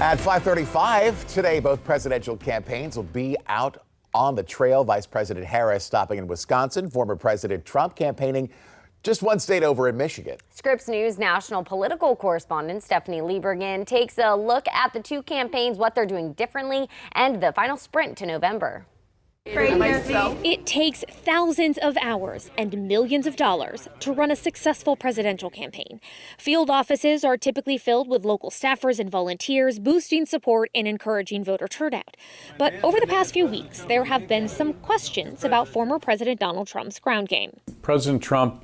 At 5:35 today, both presidential campaigns will be out on the trail. Vice President Harris stopping in Wisconsin, former President Trump campaigning just one state over in Michigan. Scripps News national political correspondent Stephanie Liebergen takes a look at the two campaigns, what they're doing differently, and the final sprint to November. It takes thousands of hours and millions of dollars to run a successful presidential campaign. Field offices are typically filled with local staffers and volunteers, boosting support and encouraging voter turnout. But over the past few weeks, there have been some questions about former President Donald Trump's ground game. President Trump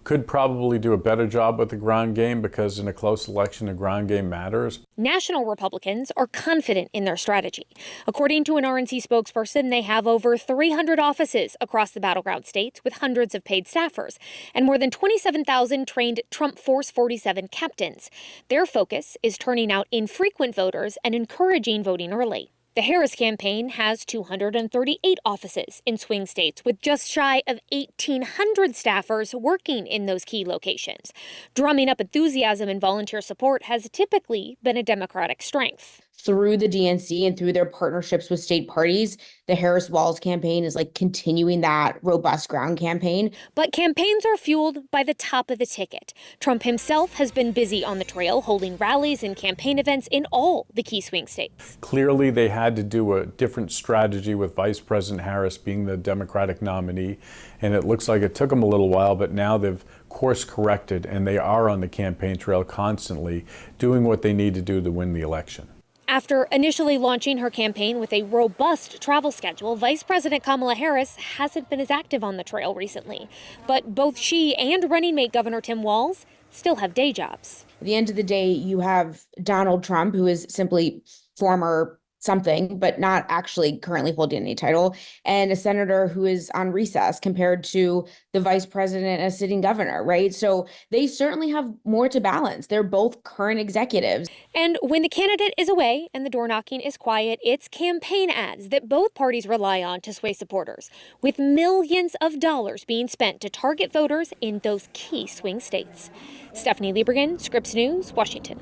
could probably do a better job with the ground game because in a close election, the ground game matters. National Republicans are confident in their strategy. According to an RNC spokesperson, they have over 300 offices across the battleground states with hundreds of paid staffers and more than 27,000 trained Trump Force 47 captains. Their focus is turning out infrequent voters and encouraging voting early. The Harris campaign has 238 offices in swing states with just shy of 1,800 staffers working in those key locations. Drumming up enthusiasm and volunteer support has typically been a Democratic strength. Through the DNC and through their partnerships with state parties, the Harris-Walz campaign is continuing that robust ground campaign. But campaigns are fueled by the top of the ticket. Trump himself has been busy on the trail, holding rallies and campaign events in all the key swing states. Clearly, they had to do a different strategy with Vice President Harris being the Democratic nominee. And it looks like it took them a little while, but now they've course corrected and they are on the campaign trail constantly doing what they need to do to win the election. After initially launching her campaign with a robust travel schedule, Vice President Kamala Harris hasn't been as active on the trail recently. But both she and running mate Governor Tim Walz still have day jobs. At the end of the day, you have Donald Trump, who is simply former something, but not actually currently holding any title, and a senator who is on recess compared to the vice president and a sitting governor, right? So they certainly have more to balance. They're both current executives. And when the candidate is away and the door knocking is quiet, it's campaign ads that both parties rely on to sway supporters, with millions of dollars being spent to target voters in those key swing states. Stephanie Liebergen, Scripps News, Washington.